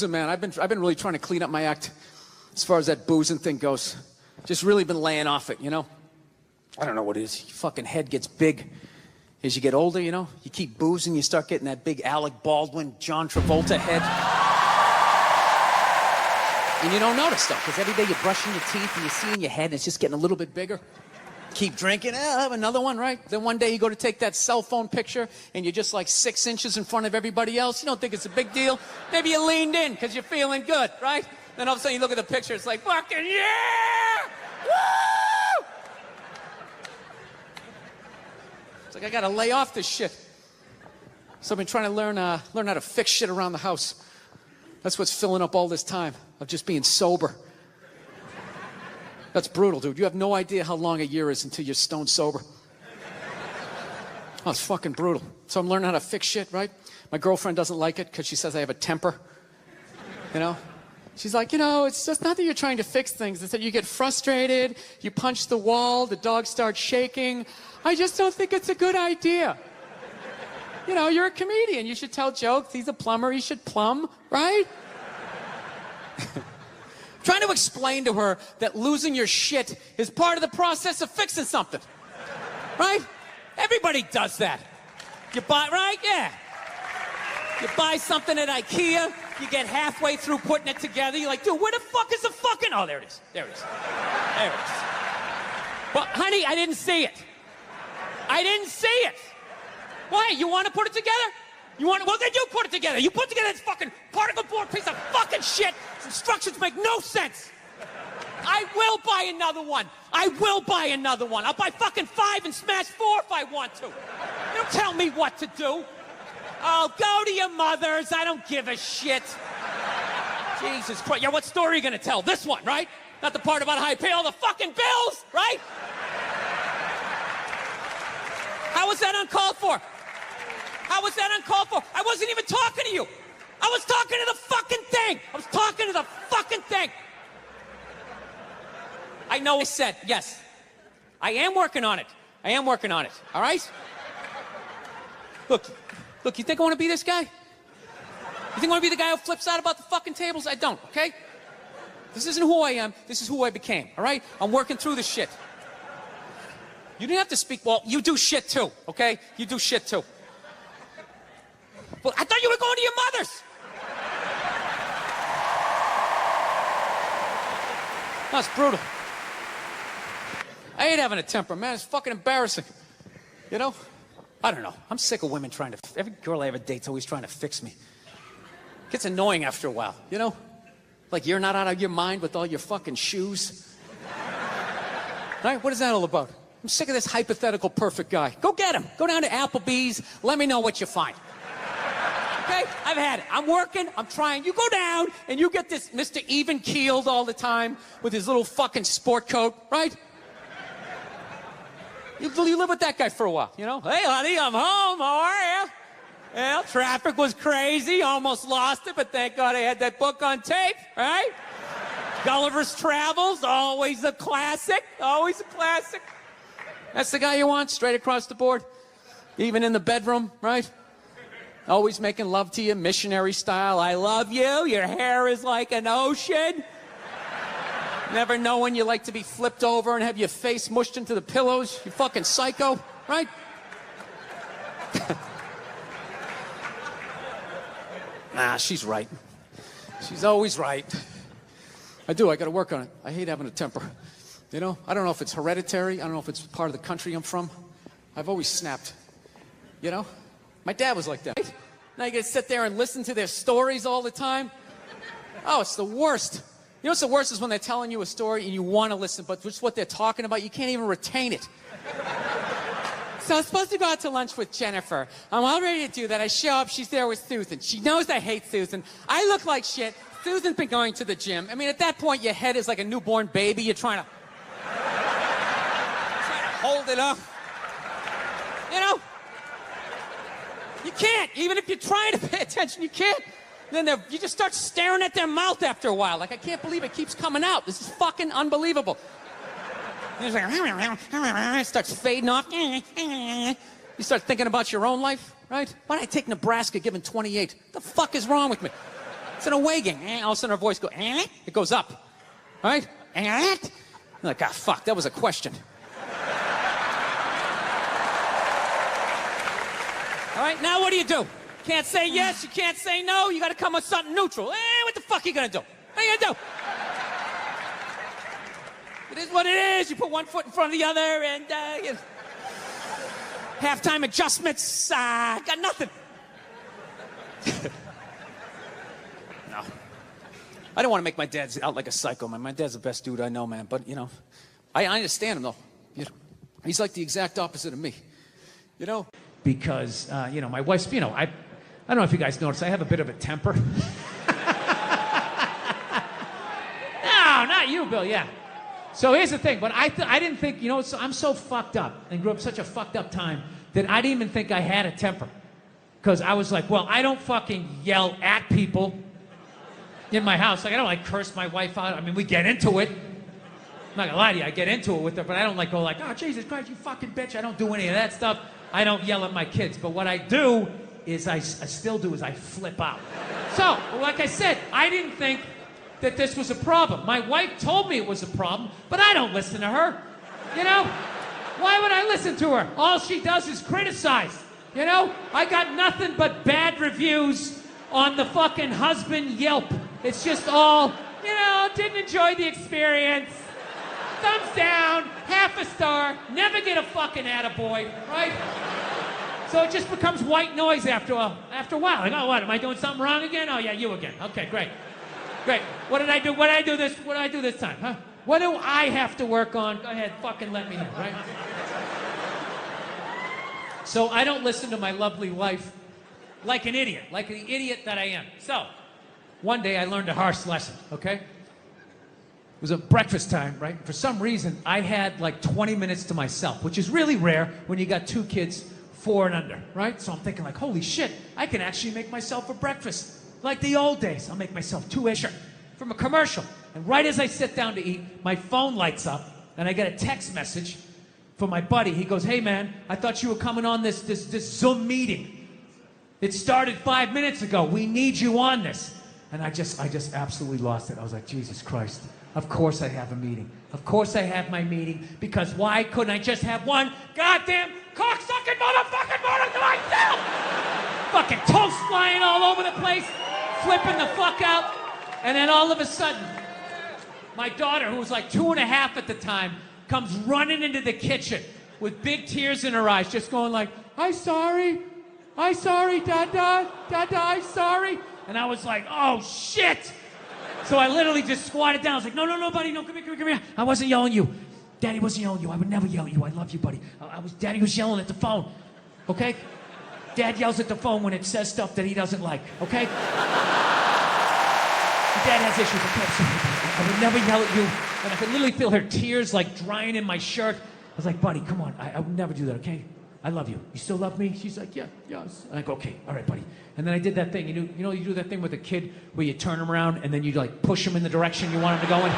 Man, I've been really trying to clean up my act as far as that boozing thing goes. Just really been laying off it, you know? I don't know what it is. Your fucking head gets big as you get older, you know? You keep boozing, you start getting that big Alec Baldwin, John Travolta head. And you don't notice, though, because every day you're brushing your teeth and you see in your head and it's just getting a little bit bigger. Keep drinking, I'll have another one, right? Then one day you go to take that cell phone picture and you're just like 6 inches in front of everybody else. You don't think it's a big deal. Maybe you leaned in because you're feeling good, right? Then all of a sudden you look at the picture, it's like, fucking yeah! Woo! It's like, I gotta lay off this shit. So I've been trying to learn how to fix shit around the house. That's what's filling up all this time of just being sober. That's brutal, dude. You have no idea how long a year is until you're stone sober. Oh, it's fucking brutal. So I'm learning how to fix shit, right? My girlfriend doesn't like it because she says I have a temper. You know? She's like, you know, it's just not that you're trying to fix things. It's that you get frustrated, you punch the wall, the dog starts shaking. I just don't think it's a good idea. You know, you're a comedian. You should tell jokes. He's a plumber. He should plumb, right? Trying to explain to her that losing your shit is part of the process of fixing something. Right? Everybody does that. You buy, right? Yeah. You buy something at IKEA, you get halfway through putting it together, you're like, dude, where the fuck is the fucking... Oh, there it is. There it is. There it is. Well, honey, I didn't see it. I didn't see it. Why? You want to put it together? You want to... Well, then you put it together. You put together this fucking particle board piece of fucking shit. Instructions make no sense. I will buy another one. I will buy another one. I'll buy fucking 5 and smash 4 if I want to. Don't tell me what to do. Oh, go to your mother's. I don't give a shit. Jesus Christ. Yeah, what story are you going to tell? This one, right? Not the part about how I pay all the fucking bills, right? How was that uncalled for? How was that uncalled for? I wasn't even talking to you. I was talking to the fucking thing. I was talking to the fucking thing. I know I said, yes. I am working on it. I am working on it, all right? Look, you think I want to be this guy? You think I want to be the guy who flips out about the fucking tables? I don't, okay? This isn't who I am. This is who I became, all right? I'm working through this shit. You didn't have to speak, well, you do shit too, okay? You do shit too. Well, I thought you were going to your mother's. That's brutal. I hate having a temper, man. It's fucking embarrassing. You know? I don't know. I'm sick of women trying to... Every girl I ever date's always trying to fix me. It gets annoying after a while, you know? Like you're not out of your mind with all your fucking shoes. Right? What is that all about? I'm sick of this hypothetical perfect guy. Go get him. Go down to Applebee's. Let me know what you find. Okay? I've had it. I'm working. I'm trying. You go down and you get this Mr. Even-keeled all the time with his little fucking sport coat, right? You live with that guy for a while, you know? Hey, honey, I'm home. How are you? Well, traffic was crazy. Almost lost it, but thank God I had that book on tape, right? Gulliver's Travels, always a classic. Always a classic. That's the guy you want, straight across the board. Even in the bedroom, right? Always making love to you, missionary style. I love you. Your hair is like an ocean. Never know when you like to be flipped over and have your face mushed into the pillows. You fucking psycho, right? Nah, she's right. She's always right. I gotta work on it. I hate having a temper. You know, I don't know if it's hereditary. I don't know if it's part of the country I'm from. I've always snapped. You know? My dad was like that. Now you gotta sit there and listen to their stories all the time. Oh, it's the worst. You know what's the worst is when they're telling you a story and you want to listen, but just what they're talking about, you can't even retain it. So I was supposed to go out to lunch with Jennifer. I'm all ready to do that. I show up, she's there with Susan. She knows I hate Susan. I look like shit. Susan's been going to the gym. I mean, at that point, your head is like a newborn baby. You're trying to hold it up. You know? You can't. Even if you're trying to pay attention, you can't. Then you just start staring at their mouth after a while. Like, I can't believe it keeps coming out. This is fucking unbelievable. It's like, it starts fading off. You start thinking about your own life, right? Why did I take Nebraska given 28? What the fuck is wrong with me? It's an away game. All of a sudden her voice goes, it goes up. Right? I'm like, ah, fuck, that was a question. All right, now what do? Can't say yes, you can't say no, you gotta come with something neutral. What the fuck are you gonna do? What are you gonna do? It is what it is. You put one foot in front of the other and, you know, halftime adjustments, got nothing. No. I don't want to make my dad out like a psycho, man. My dad's the best dude I know, man. But, you know, I understand him, though. You know, he's like the exact opposite of me. You know? Because, you know, my wife's, you know, I don't know if you guys notice, I have a bit of a temper. No, not you, Bill, yeah. So here's the thing, but I didn't think, you know, I'm so fucked up and grew up such a fucked up time that I didn't even think I had a temper. Because I was like, well, I don't fucking yell at people in my house. Like, I don't like curse my wife out. I mean, we get into it. I'm not gonna lie to you, I get into it with her, but I don't like go like, oh, Jesus Christ, you fucking bitch. I don't do any of that stuff. I don't yell at my kids. But what I do is, I still do, is I flip out. So, like I said, I didn't think that this was a problem. My wife told me it was a problem, but I don't listen to her. You know? Why would I listen to her? All she does is criticize. You know? I got nothing but bad reviews on the fucking husband Yelp. It's just all, you know, didn't enjoy the experience. Thumbs down, half a star, never get a fucking attaboy, right? So it just becomes white noise after a while. Like, oh, what, am I doing something wrong again? Oh, yeah, you again. Okay, great. Great. What did I do this time, huh? What do I have to work on? Go ahead, fucking let me know, right? So I don't listen to my lovely wife like an idiot that I am. So one day I learned a harsh lesson, okay? It was a breakfast time, right? For some reason, I had like 20 minutes to myself, which is really rare when you got 2 kids, 4 and under, right? So I'm thinking like, holy shit, I can actually make myself a breakfast. Like the old days, I'll make myself 2 eggs from a commercial. And right as I sit down to eat, my phone lights up, and I get a text message from my buddy. He goes, hey man, I thought you were coming on this Zoom meeting. It started 5 minutes ago. We need you on this. And I just absolutely lost it. I was like, Jesus Christ. Of course I have a meeting. Of course I have my meeting. Because why couldn't I just have one goddamn cocksucking motherfucking motor to myself? Fucking toast flying all over the place. Flipping the fuck out. And then all of a sudden, my daughter, who was like 2 and a half at the time, comes running into the kitchen with big tears in her eyes, just going like, I'm sorry, Dada, I'm sorry. And I was like, oh shit. So I literally just squatted down. I was like, no, buddy, no, come here. I wasn't yelling at you. Daddy wasn't yelling at you. I would never yell at you. I love you, buddy. Daddy was yelling at the phone, okay? Dad yells at the phone when it says stuff that he doesn't like, okay? Dad has issues, okay? I would never yell at you. And I could literally feel her tears like drying in my shirt. I was like, buddy, come on. I would never do that, okay? I love you. You still love me? She's like, yeah, yes. And I go, okay, all right, buddy. And then I did that thing. You know, you do that thing with a kid where you turn him around and then you like push him in the direction you want him to go in?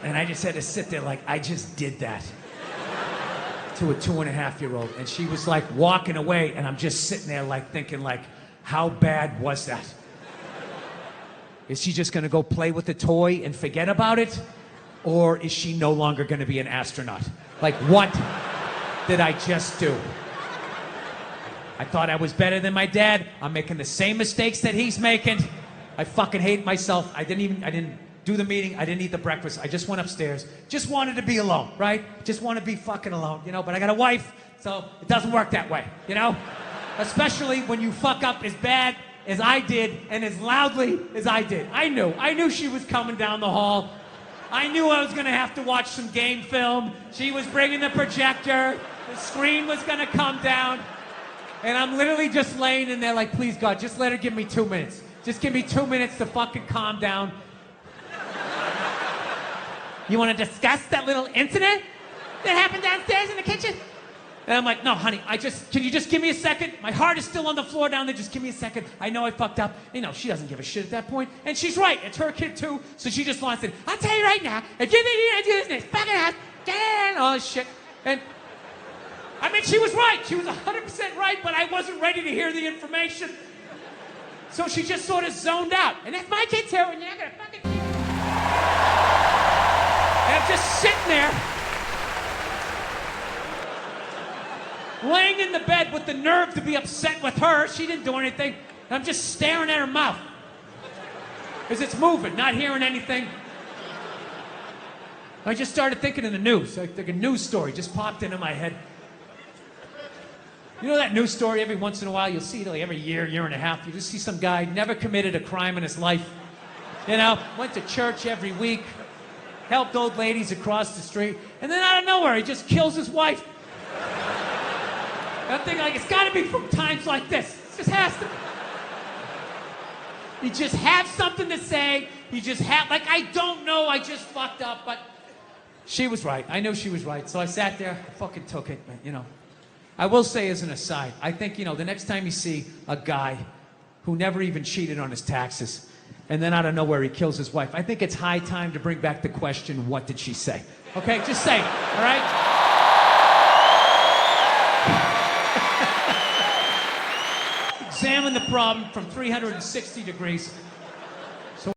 And I just had to sit there like, I just did that to a 2.5-year-old. And she was like walking away, and I'm just sitting there like thinking like, how bad was that? Is she just gonna go play with the toy and forget about it? Or is she no longer gonna be an astronaut? Like, what did I just do? I thought I was better than my dad. I'm making the same mistakes that he's making. I fucking hate myself. I didn't do the meeting. I didn't eat the breakfast. I just went upstairs. Just wanted to be alone, right? Just want to be fucking alone, you know? But I got a wife, so it doesn't work that way, you know? Especially when you fuck up as bad as I did and as loudly as I did. I knew she was coming down the hall. I knew I was gonna have to watch some game film. She was bringing the projector. The screen was gonna come down. And I'm literally just laying in there like, please God, just let her give me 2 minutes. Just give me 2 minutes to fucking calm down. You want to discuss that little incident that happened downstairs in the kitchen? And I'm like, no, honey, can you just give me a second? My heart is still on the floor down there. Just give me a second. I know I fucked up. You know, she doesn't give a shit at that point. And she's right. It's her kid, too. So she just wants it. I'll tell you right now, if you think you're going to do this in this fucking house, get all this shit. And, I mean, she was right. She was 100% right, but I wasn't ready to hear the information. So she just sort of zoned out. And if my kid's here, and you're not gonna fucking... And I'm just sitting there, laying in the bed with the nerve to be upset with her. She didn't do anything. And I'm just staring at her mouth. As it's moving, not hearing anything. I just started thinking of the news. Like a news story just popped into my head. You know that news story every once in a while? You'll see it like every year, year and a half. You just see some guy, never committed a crime in his life. You know, went to church every week, helped old ladies across the street, and then out of nowhere, he just kills his wife. I'm thinking, like, it's got to be from times like this. It just has to be. He just have something to say. He just have, like, I don't know, I just fucked up, but she was right. I knew she was right. So I sat there, fucking took it, you know. I will say as an aside, I think, you know, the next time you see a guy who never even cheated on his taxes, and then out of nowhere he kills his wife, I think it's high time to bring back the question, what did she say? Okay, just say it, all right? Examine the problem from 360 degrees.